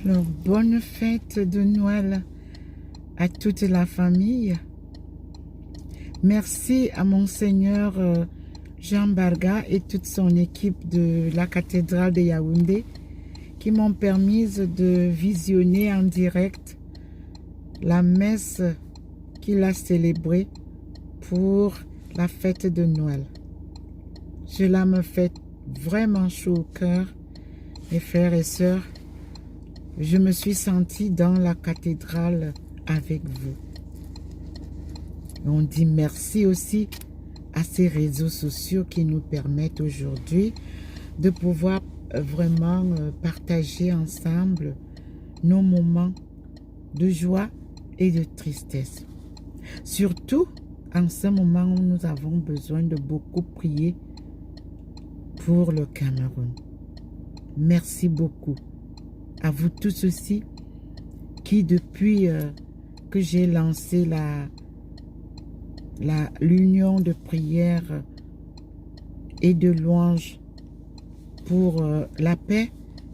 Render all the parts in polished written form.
Alors, bonne fête de Noël à toute la famille. Merci à Monseigneur Jean Barga et toute son équipe de la cathédrale de Yaoundé qui m'ont permis de visionner en direct la messe qu'il a célébrée pour la fête de Noël. Cela me fait vraiment chaud au cœur, mes frères et sœurs. Je me suis sentie dans la cathédrale avec vous. On dit merci aussi à ces réseaux sociaux qui nous permettent aujourd'hui de pouvoir vraiment partager ensemble nos moments de joie et de tristesse. Surtout en ce moment où nous avons besoin de beaucoup prier pour le Cameroun. Merci beaucoup à vous tous aussi qui depuis que j'ai lancé l'union de prière et de louange pour la paix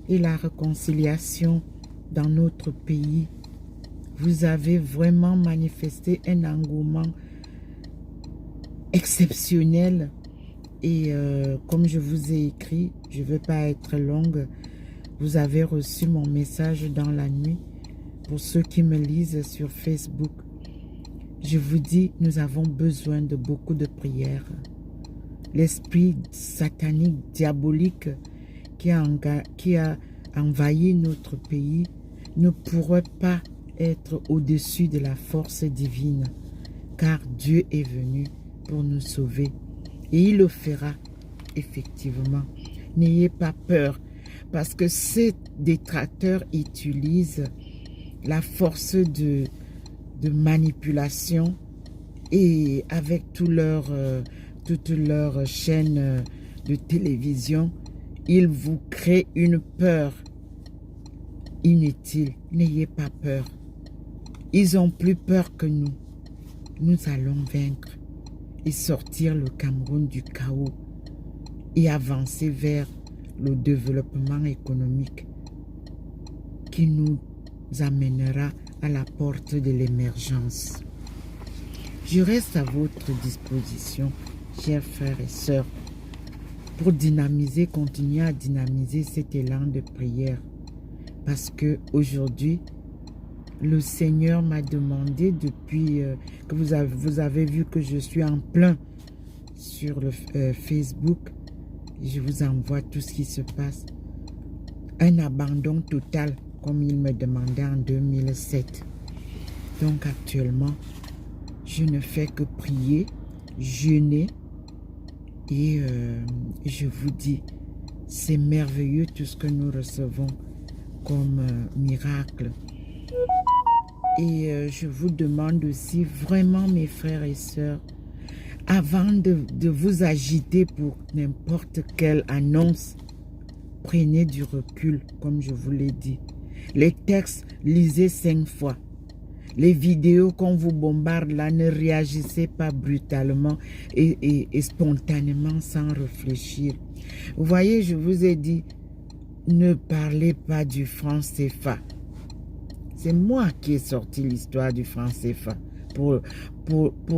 et la réconciliation dans notre pays, vous avez vraiment manifesté un engouement exceptionnel et comme je vous ai écrit, je ne veux pas être longue, vous avez reçu mon message dans la nuit. Pour ceux qui me lisent sur Facebook, je vous dis, nous avons besoin de beaucoup de prières. L'esprit satanique, diabolique qui a envahi notre pays ne pourrait pas être au-dessus de la force divine, car Dieu est venu pour nous sauver. Et il le fera, effectivement. N'ayez pas peur, parce que ces détracteurs utilisent la force de manipulation et avec toutes leurs chaînes de télévision, ils vous créent une peur inutile. N'ayez pas peur. Ils ont plus peur que nous. Nous allons vaincre et sortir le Cameroun du chaos et avancer vers le développement économique qui nous amènera à la porte de l'émergence. Je reste à votre disposition, chers frères et sœurs, pour dynamiser, continuer à dynamiser cet élan de prière. Parce que aujourd'hui, le Seigneur m'a demandé depuis que vous avez vu que je suis en plein sur le Facebook, je vous envoie tout ce qui se passe. Un abandon total, comme il me demandait en 2007. Donc actuellement, je ne fais que prier, jeûner et je vous dis, c'est merveilleux tout ce que nous recevons comme miracle. Et je vous demande aussi vraiment, mes frères et sœurs, avant de vous agiter pour n'importe quelle annonce, prenez du recul, comme je vous l'ai dit. Les textes, lisez 5 fois. Les vidéos qu'on vous bombarde là, ne réagissez pas brutalement et spontanément sans réfléchir. Vous voyez, je vous ai dit, ne parlez pas du franc CFA. C'est moi qui ai sorti l'histoire du franc CFA pour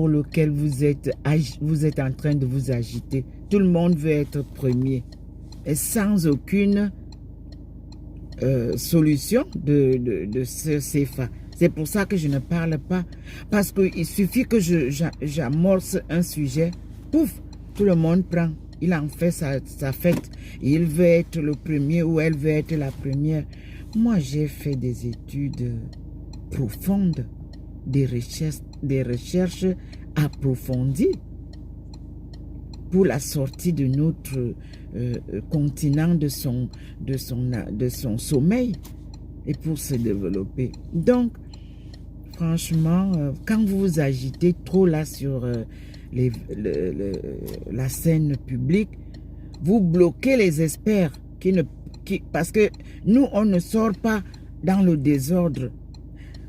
lequel vous êtes en train de vous agiter. Tout le monde veut être premier. Et sans aucune solution de ce CFA. C'est pour ça que je ne parle pas. Parce qu'il suffit que j'amorce un sujet, pouf, tout le monde prend. Il en fait sa fête. Et il veut être le premier ou elle veut être la première. Moi, j'ai fait des études profondes, des recherches approfondies pour la sortie de notre continent de son sommeil et pour se développer. Donc, franchement, quand vous vous agitez trop là sur la scène publique, vous bloquez les experts parce que nous, on ne sort pas dans le désordre.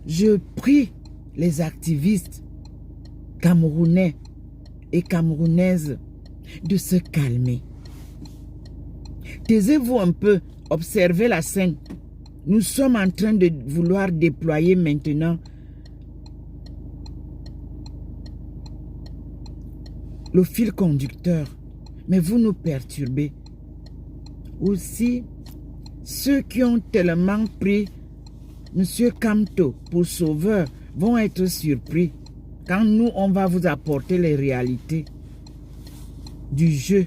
Je prie les activistes camerounais et camerounaises de se calmer. Taisez-vous un peu, observez la scène. Nous sommes en train de vouloir déployer maintenant le fil conducteur. Mais vous nous perturbez. Aussi, ceux qui ont tellement pris M. Kamto pour sauveur vont être surpris quand nous, on va vous apporter les réalités du jeu.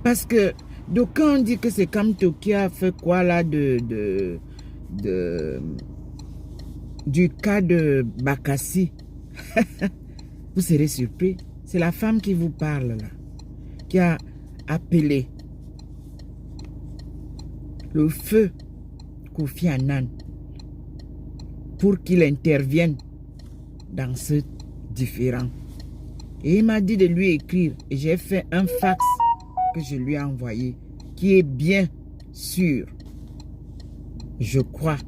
Parce que d'aucuns dit que c'est Kamto qui a fait quoi là du cas de Bakassi. Vous serez surpris. C'est la femme qui vous parle là, qui a appelé le feu Kofi Annan pour qu'il intervienne dans ce différend. Et il m'a dit de lui écrire. Et j'ai fait un fax que je lui ai envoyé, qui est bien sûr, je crois,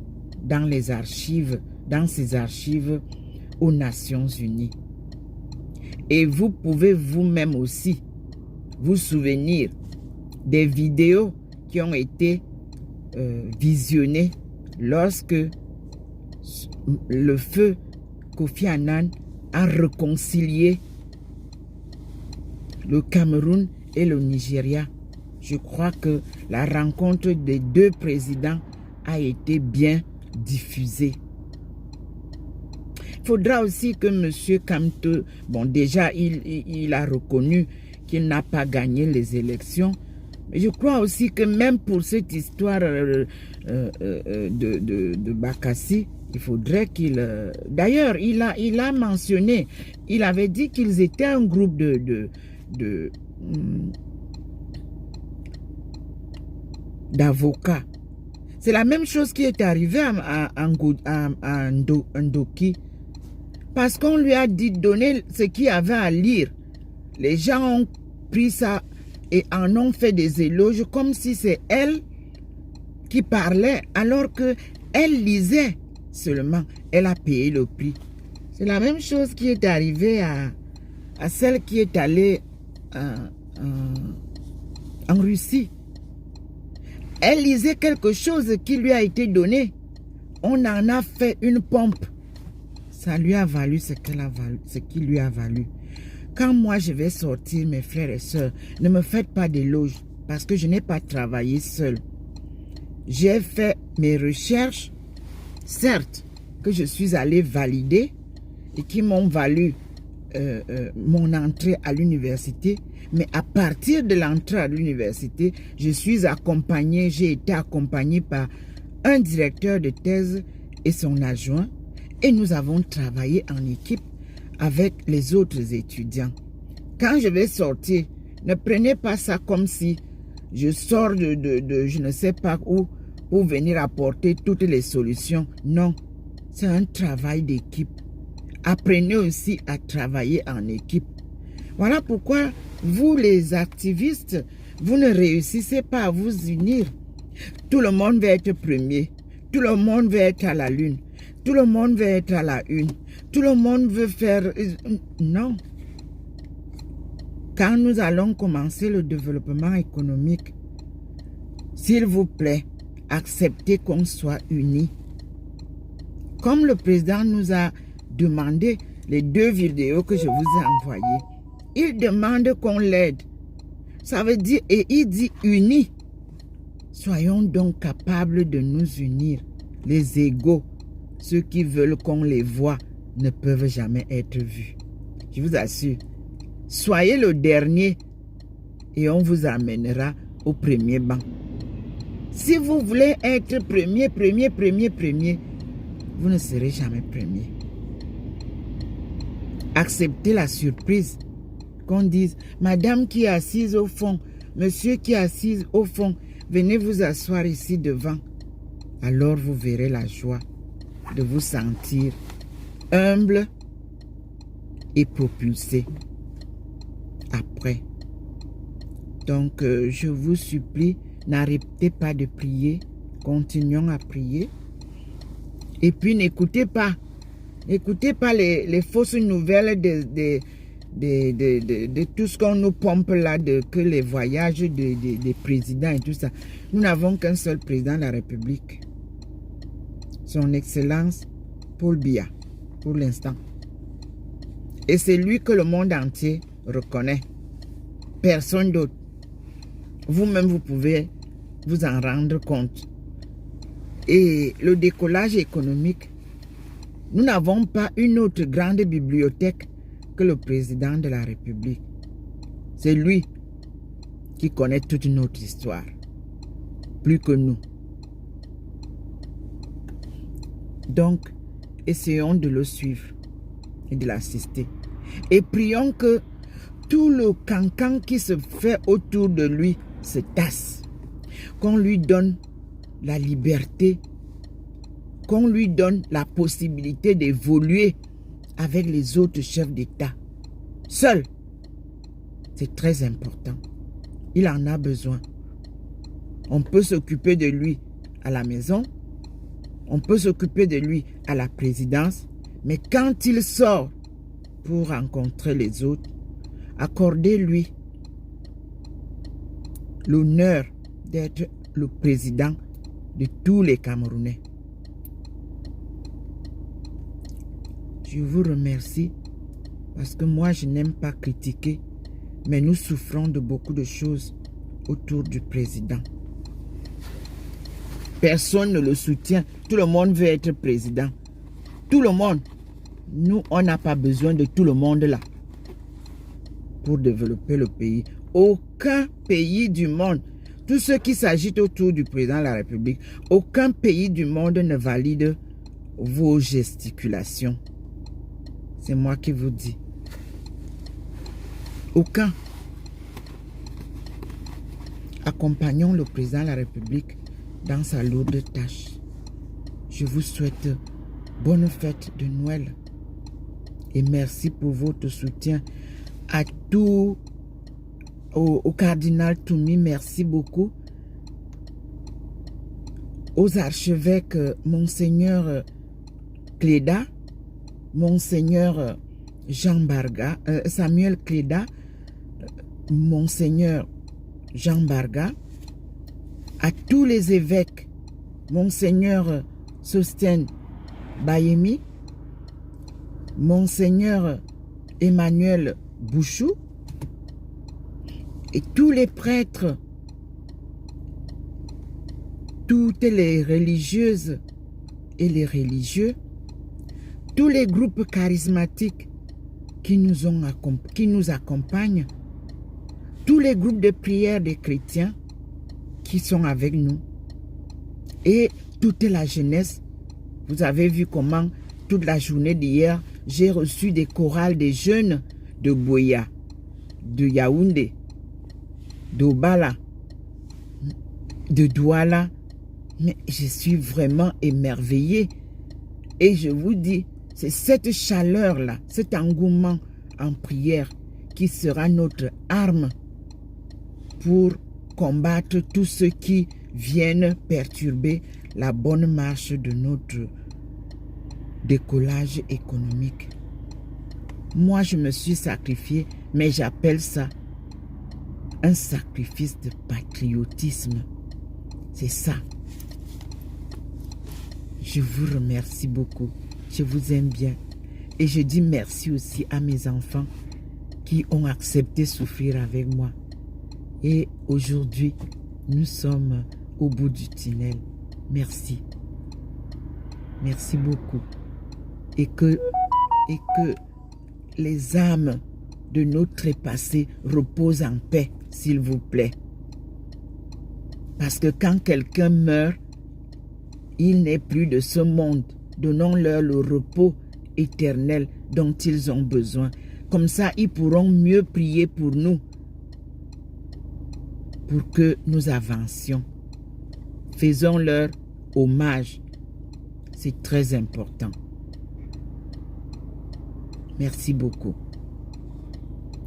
dans les archives, dans ses archives aux Nations Unies. Et vous pouvez vous-même aussi vous souvenir des vidéos qui ont été visionnées lorsque le feu Kofi Annan a réconcilié le Cameroun et le Nigeria. Je crois que la rencontre des deux présidents a été bien diffusée. Il faudra aussi que M. Kamto, bon déjà il a reconnu qu'il n'a pas gagné les élections, mais je crois aussi que même pour cette histoire de Bakassi, il faudrait qu'il... D'ailleurs, il a mentionné, il avait dit qu'ils étaient un groupe d'avocats. C'est la même chose qui est arrivée à Ndoki. Parce qu'on lui a dit de donner ce qu'il y avait à lire. Les gens ont pris ça et en ont fait des éloges comme si c'est elle qui parlait alors que elle lisait seulement. Elle a payé le prix. C'est la même chose qui est arrivée à celle qui est allée en Russie. Elle lisait quelque chose qui lui a été donné. On en a fait une pompe. Ça lui a valu ce qu'il lui a valu. Quand moi je vais sortir, mes frères et sœurs, ne me faites pas d'éloges parce que je n'ai pas travaillé seul. J'ai fait mes recherches, certes, que je suis allé valider et qui m'ont valu mon entrée à l'université. Mais à partir de l'entrée à l'université, je suis accompagné, j'ai été accompagné par un directeur de thèse et son adjoint. Et nous avons travaillé en équipe avec les autres étudiants. Quand je vais sortir, ne prenez pas ça comme si je sors de je ne sais pas où pour venir apporter toutes les solutions. Non, c'est un travail d'équipe. Apprenez aussi à travailler en équipe. Voilà pourquoi vous les activistes, vous ne réussissez pas à vous unir. Tout le monde veut être premier. Tout le monde veut être à la lune. Tout le monde veut être à la une. Tout le monde veut faire... Non. Quand nous allons commencer le développement économique, s'il vous plaît, acceptez qu'on soit unis. Comme le président nous a demandé les 2 vidéos que je vous ai envoyées, il demande qu'on l'aide. Ça veut dire, et il dit unis. Soyons donc capables de nous unir. Les égaux, ceux qui veulent qu'on les voie, ne peuvent jamais être vus. Je vous assure. Soyez le dernier et on vous amènera au premier banc. Si vous voulez être premier, vous ne serez jamais premier. Acceptez la surprise. Qu'on dise, madame qui est assise au fond, monsieur qui est assis au fond, venez vous asseoir ici devant. Alors vous verrez la joie de vous sentir humble et propulsé après. Donc, je vous supplie, n'arrêtez pas de prier. Continuons à prier. Et puis, n'écoutez pas les fausses nouvelles de tout ce qu'on nous pompe là, que les voyages des présidents et tout ça. Nous n'avons qu'un seul président de la République. Son Excellence Paul Biya, pour l'instant. Et c'est lui que le monde entier reconnaît. Personne d'autre. Vous-même, vous pouvez vous en rendre compte. Et le décollage économique, nous n'avons pas une autre grande bibliothèque que le président de la République. C'est lui qui connaît toute notre histoire, plus que nous. Donc, essayons de le suivre et de l'assister. Et prions que tout le cancan qui se fait autour de lui se tasse. Qu'on lui donne la liberté, qu'on lui donne la possibilité d'évoluer avec les autres chefs d'État. Seul, c'est très important. Il en a besoin. On peut s'occuper de lui à la maison, on peut s'occuper de lui à la présidence, mais quand il sort pour rencontrer les autres, accordez-lui l'honneur d'être le président de tous les Camerounais. Je vous remercie parce que moi, je n'aime pas critiquer, mais nous souffrons de beaucoup de choses autour du président. Personne ne le soutient. Tout le monde veut être président. Tout le monde. Nous, on n'a pas besoin de tout le monde là pour développer le pays. Aucun pays du monde, tous ceux qui s'agitent autour du président de la République, aucun pays du monde ne valide vos gesticulations. C'est moi qui vous dis. Aucun. Accompagnons le président de la République dans sa lourde tâche. Je vous souhaite bonne fête de Noël et merci pour votre soutien à tout, au cardinal Toumi, merci beaucoup, aux archevêques Monseigneur Cléda, Monseigneur Jean Barga, Samuel Cléda, Monseigneur Jean Barga, à tous les évêques, Monseigneur Sostène Bayemi, Monseigneur Emmanuel Bouchou, et tous les prêtres, toutes les religieuses et les religieux, tous les groupes charismatiques qui nous accompagnent, tous les groupes de prière des chrétiens qui sont avec nous et toute la jeunesse. Vous avez vu comment toute la journée d'hier, j'ai reçu des chorales des jeunes de Boya, de Yaoundé, d'Obala, de Douala. Mais je suis vraiment émerveillée. Et je vous dis, c'est cette chaleur-là, cet engouement en prière qui sera notre arme pour combattre tous ceux qui viennent perturber la bonne marche de notre décollage économique. Moi, je me suis sacrifié, mais j'appelle ça un sacrifice de patriotisme. C'est ça. Je vous remercie beaucoup. Je vous aime bien. Et je dis merci aussi à mes enfants qui ont accepté souffrir avec moi. Et aujourd'hui, nous sommes au bout du tunnel. Merci. Merci beaucoup. Et que les âmes de nos trépassés reposent en paix, s'il vous plaît. Parce que quand quelqu'un meurt, il n'est plus de ce monde. Donnons-leur le repos éternel dont ils ont besoin. Comme ça, ils pourront mieux prier pour nous, pour que nous avancions. Faisons-leur hommage. C'est très important. Merci beaucoup.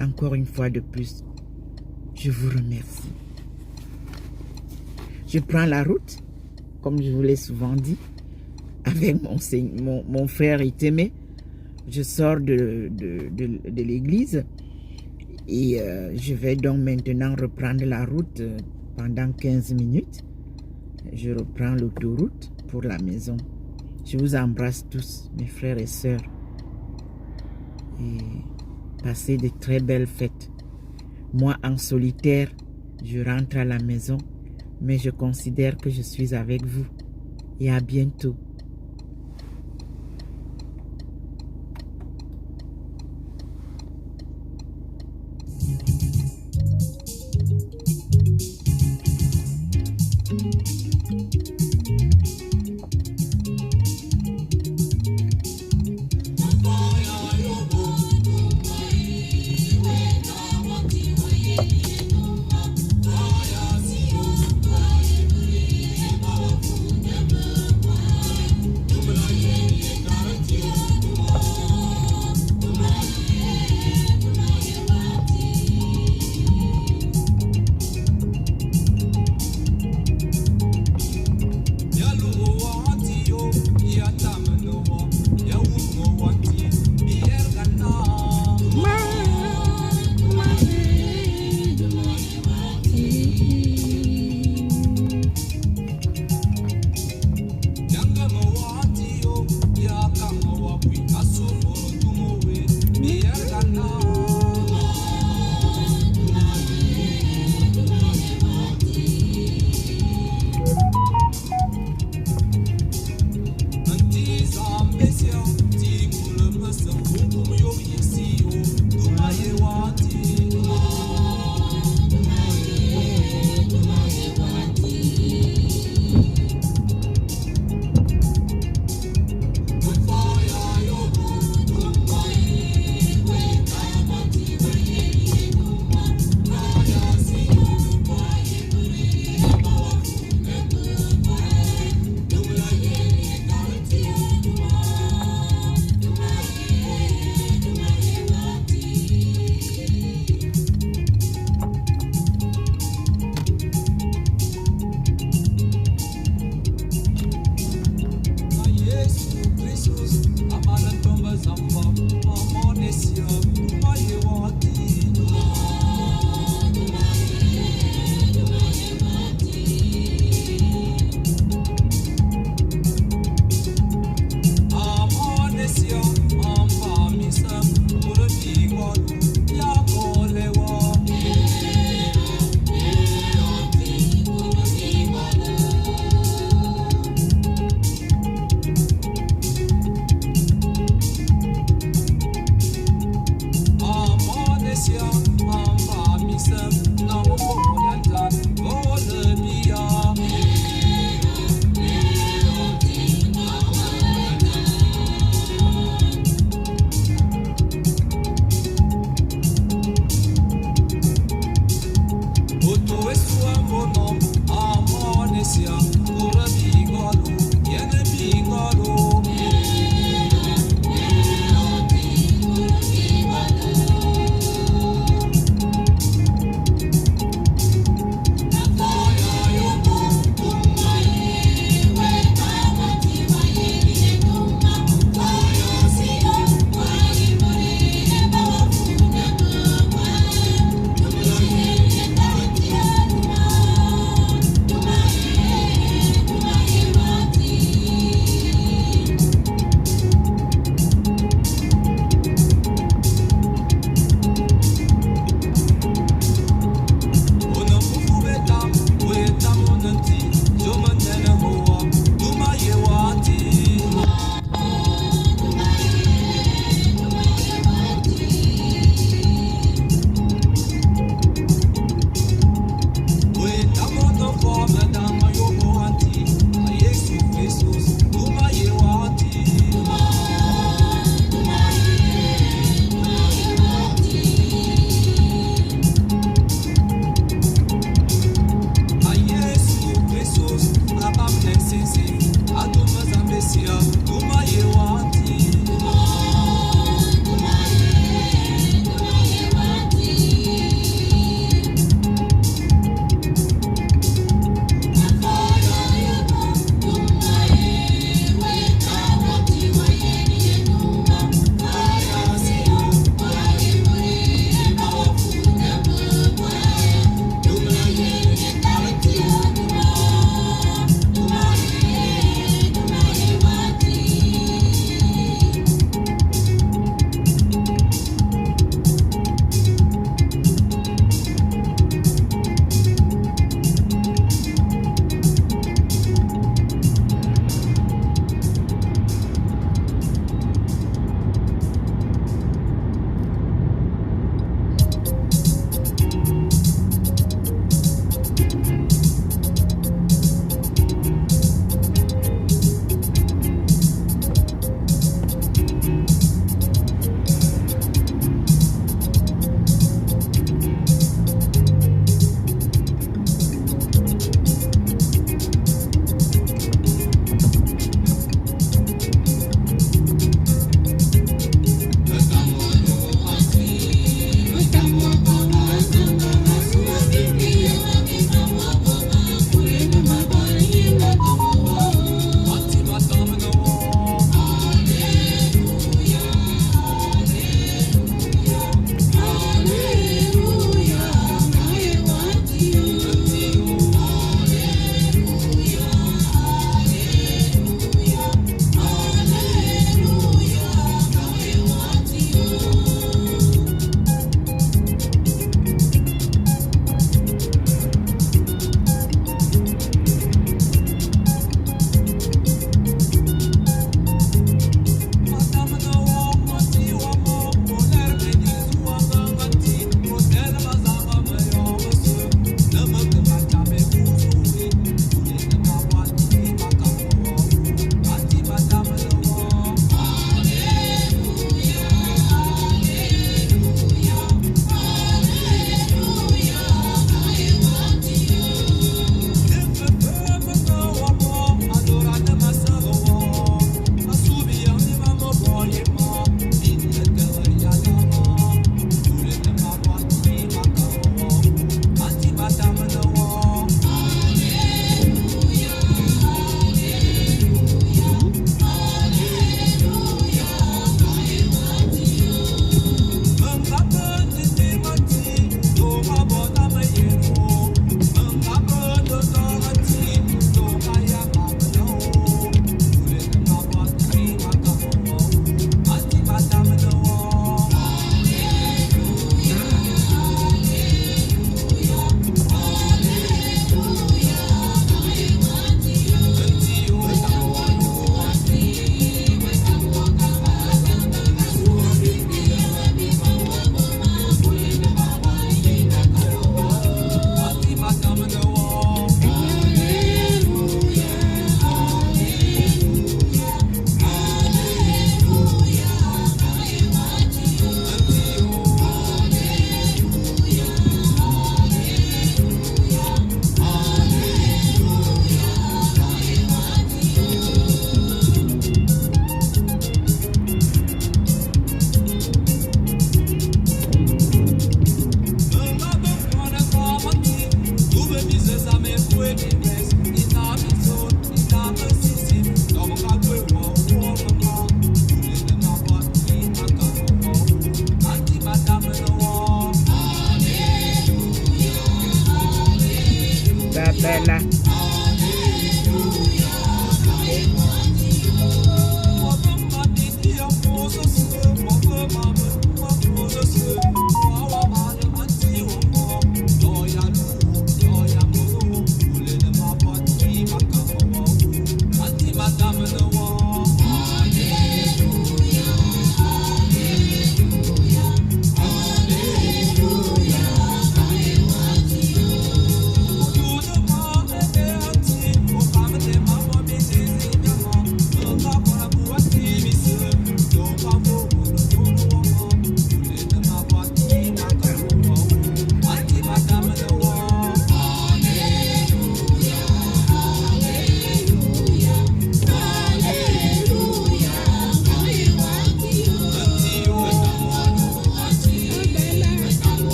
Encore une fois de plus, je vous remercie. Je prends la route, comme je vous l'ai souvent dit, avec mon frère Itémé. je sors de l'église et je vais donc maintenant reprendre la route pendant 15 minutes. Je reprends l'autoroute pour la maison. Je vous embrasse tous, mes frères et sœurs. Et passez de très belles fêtes. Moi, en solitaire, je rentre à la maison, mais je considère que je suis avec vous. Et à bientôt.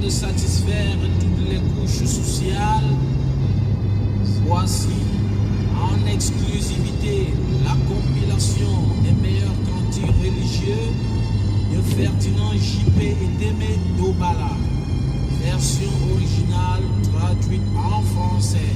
de satisfaire toutes les couches sociales, voici en exclusivité la compilation des meilleurs cantiques religieux de Ferdinand J.P. et d'Aimé Dobala, version originale traduite en français.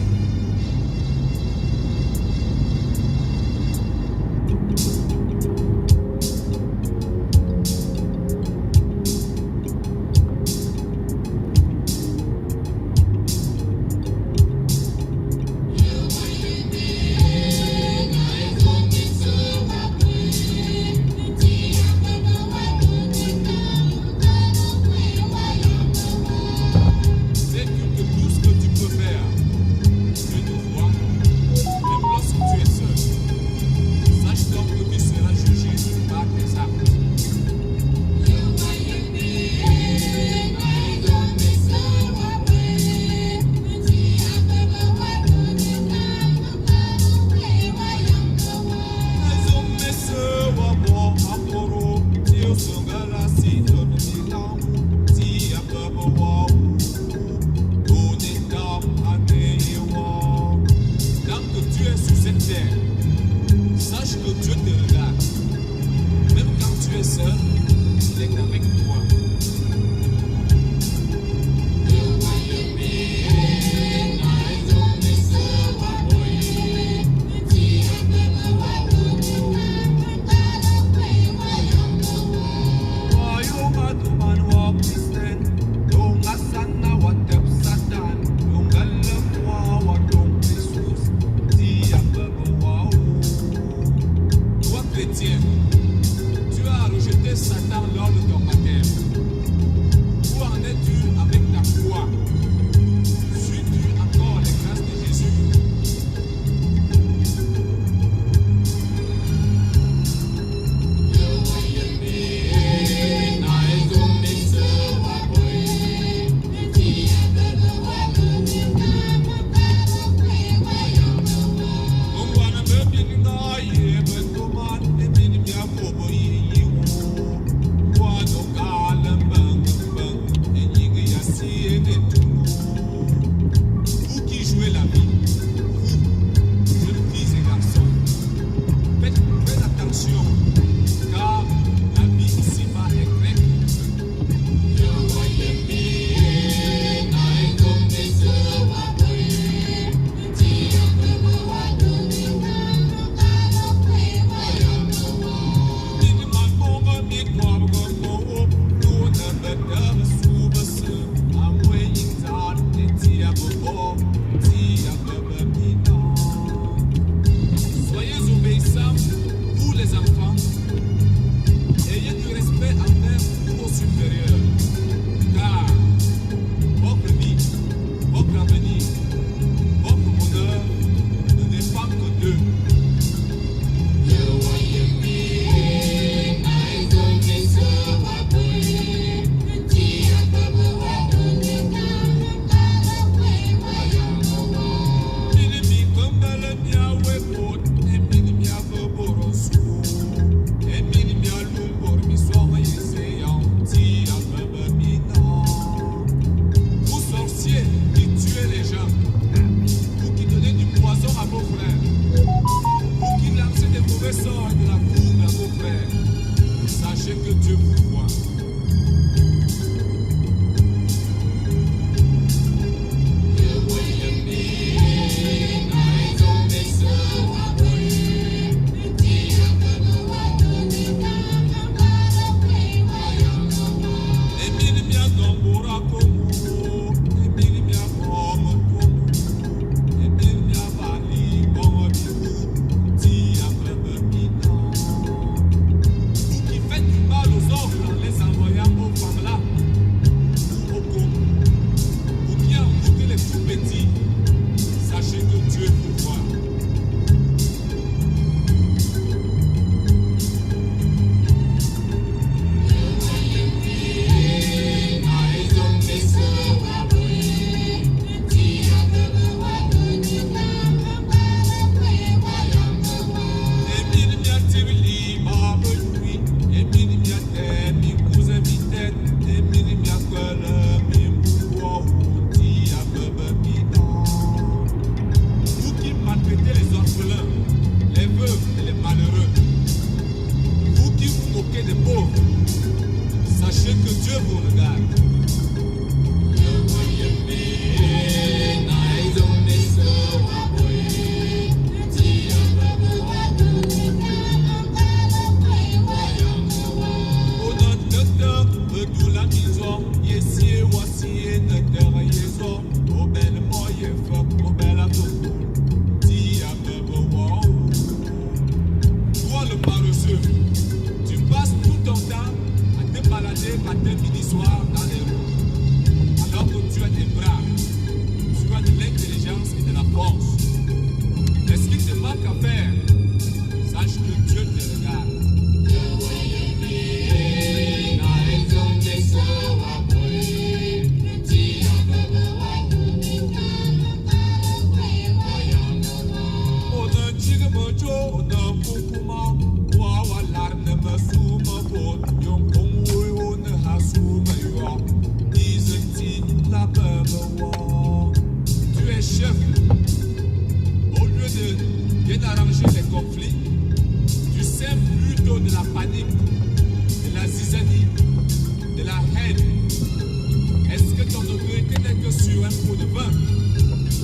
un pot de vin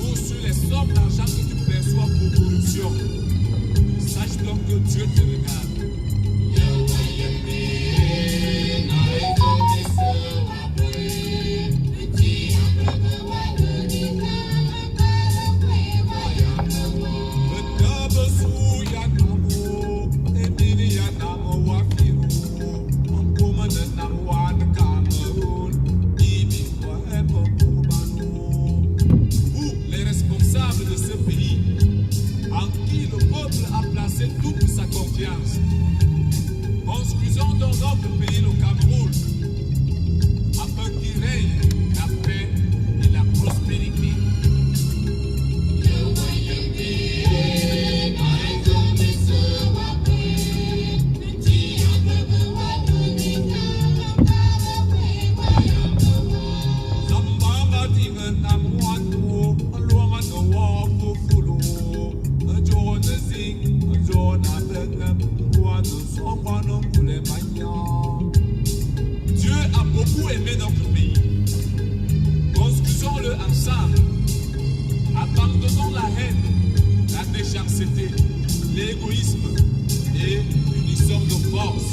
ou sur les sommes d'argent que tu perçois pour corruption. Sache donc que Dieu te regarde. De ce pays, en qui le peuple a placé toute sa confiance. Construisons dans notre pays, le Cameroun, afin qu'il règne la paix et la prospérité. Dieu a beaucoup aimé notre pays. Construisons-le ensemble. Abandonnons la haine, la méchanceté, l'égoïsme et unissons nos forces.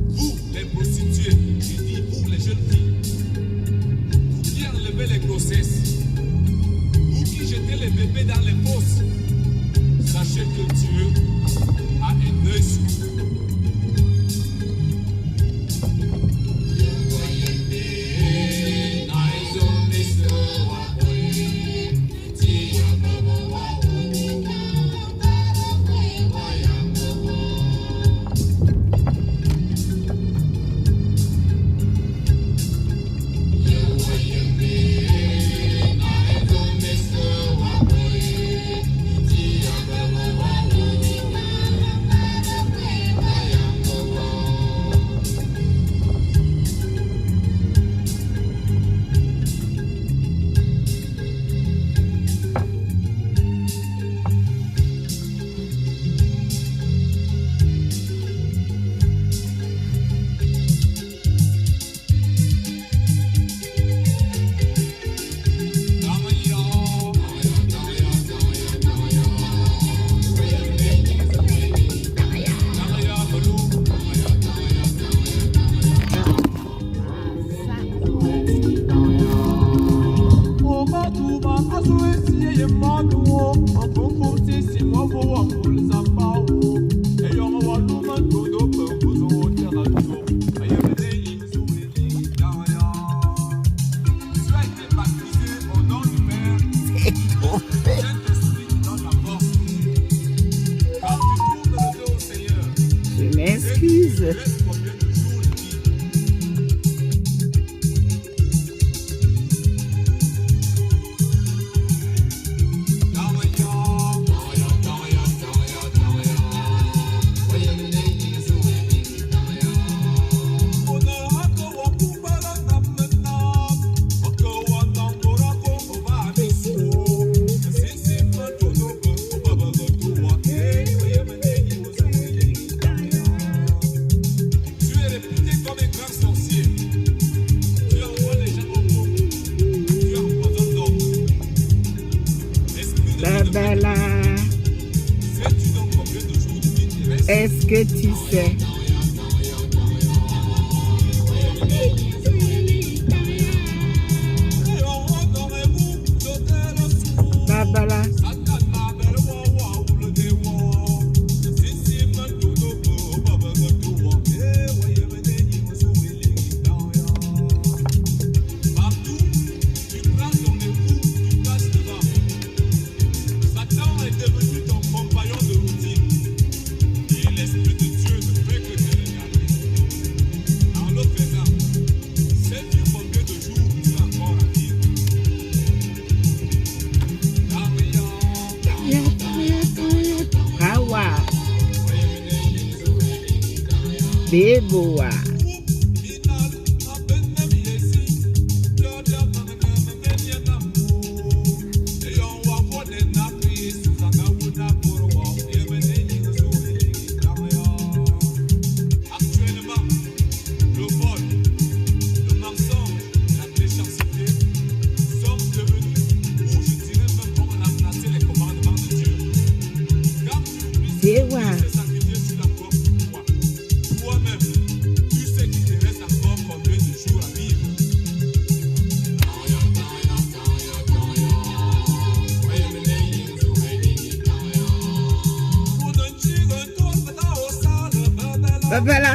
Vous, les prostituées, je dis vous, les jeunes filles, vous qui enlevez les grossesses, vous qui jetez les bébés dans les fosses, sachez que Dieu a un œil sur vous. Babala, est-ce que tu sais? Babala. Est devenu ton compagnon de routine. Et l'Esprit de Dieu ne fait que Beboa. Babala.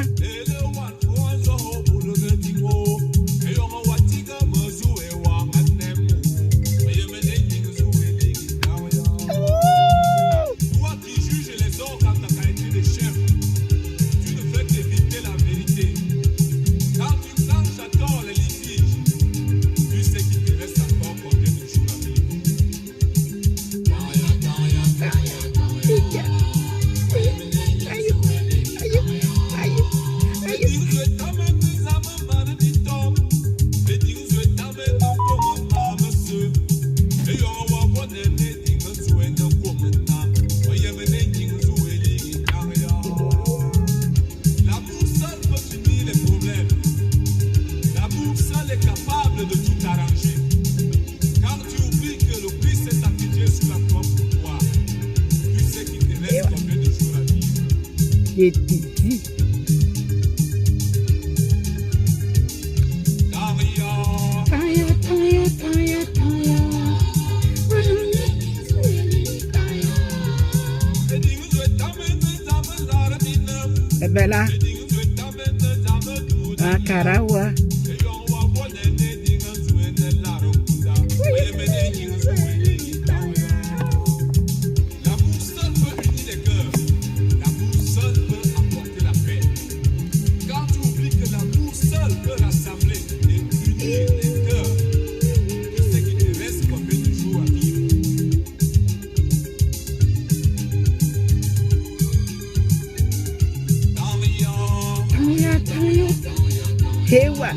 Bella. Akarawa. Hewa.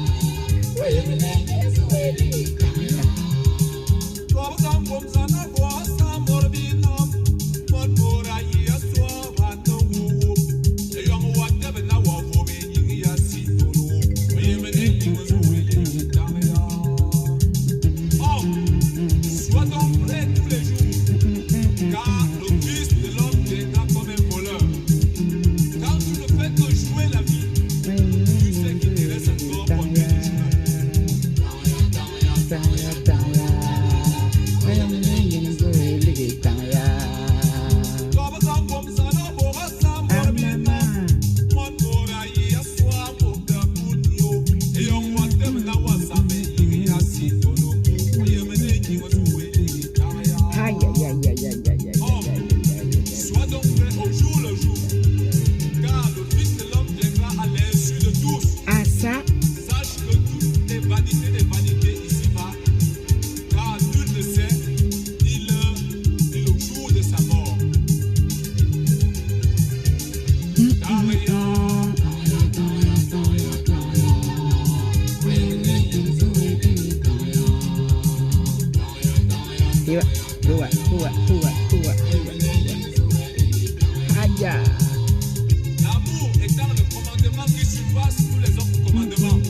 L'amour étant le commandement qui surpasse tous les autres commandements.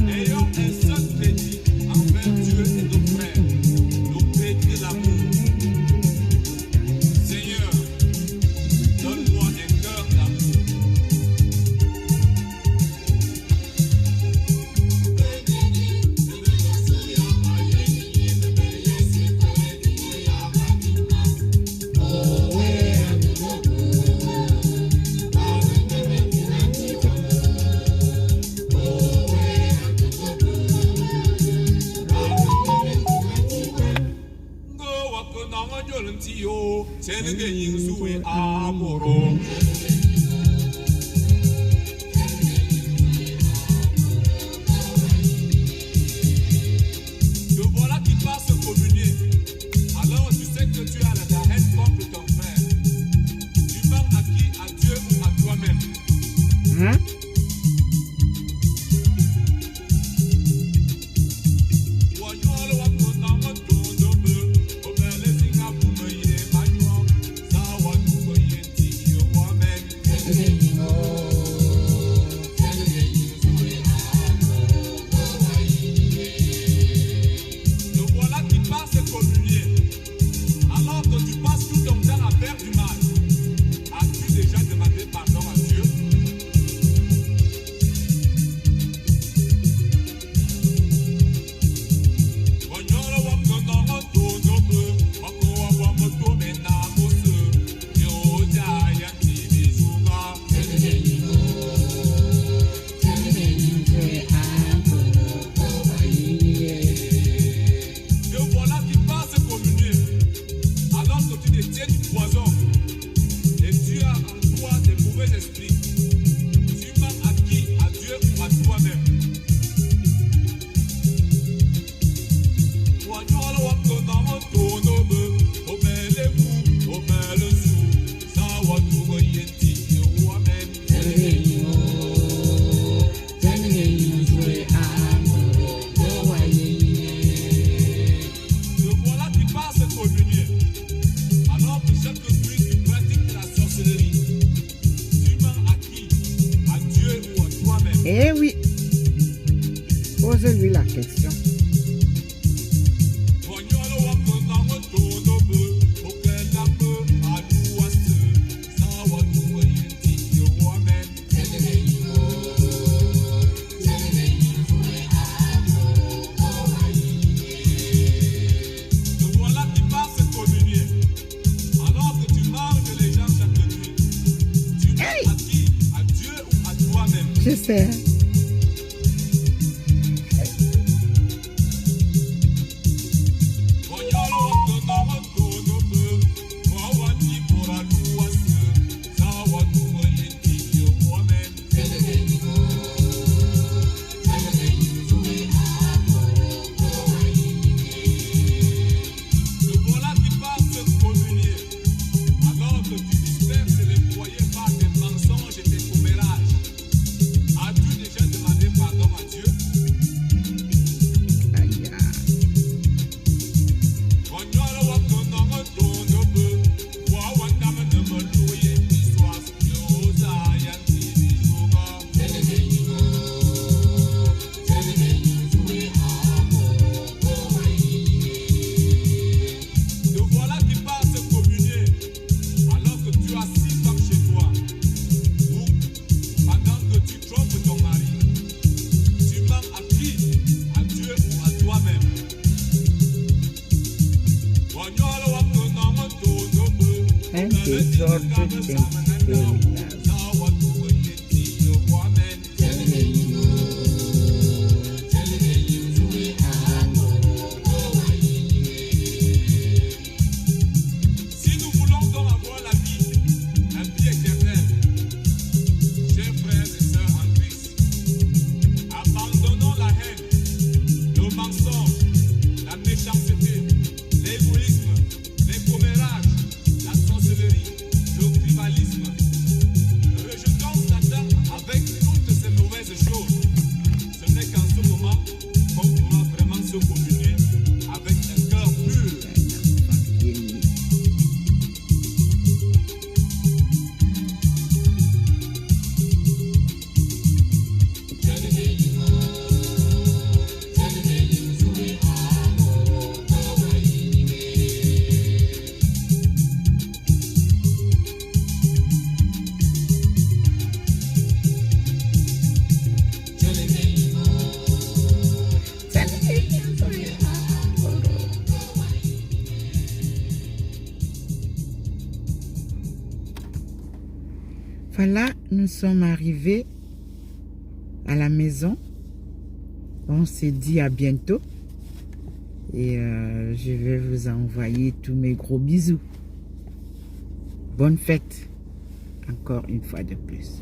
Ayons un seul crédit envers Dieu et nos frères. Nos crédits de l'amour. Seigneur, donne-moi un cœur d'amour. Te voilà qui passe communier. Alors tu sais que tu as la haine contre ton frère. Tu parles à qui? À Dieu ou à toi-même? Hein? Le voilà qui passe communier. Alors que tu passes tout ton temps à faire du mal. As-tu déjà demandé pardon à Dieu? Le voilà qui passe communier. Alors que tu détiens du poison et tu as en toi des mauvais esprits. Tu mens à qui? À Dieu ou à toi-même? Le voilà qui passe communier. Alors que chaque nuit tu pratiques de la sorcellerie. Tu mens à qui? À Dieu ou à toi-même? Eh oui. Pose-lui la question. Le voilà qui passe communier. Alors que tu manges les gens chaque nuit. Tu mens Hey! à qui? À Dieu ou à toi-même? Je sais. Hein? Le voilà qui passe communier. Alors que tu disperses les foyers par tes mensonges et tes commérages. As-tu déjà demandé pardon à Dieu? Aïe, aïe. Le voilà qui passe communier. Alors que tu assis comme chez toi. Ou pendant que tu trompes ton mari. Tu mens à qui? À Dieu ou à toi-même? Un désordre incroyable. Si nous voulons donc avoir la vie éternelle, chers frères et sœurs en Christ, abandonnons la haine, le mensonge, la méchanceté, l'égoïsme, les commérages, la sorcellerie, le tribalisme. Rejetons Satan avec toutes ces mauvaises choses. Ce n'est qu'en ce moment qu'on pourra vraiment se communier avec un cœur pur. Voilà, nous sommes arrivés à la maison. On s'est dit à bientôt. Et je vais vous envoyer tous mes gros bisous. Bonne fête, encore une fois de plus.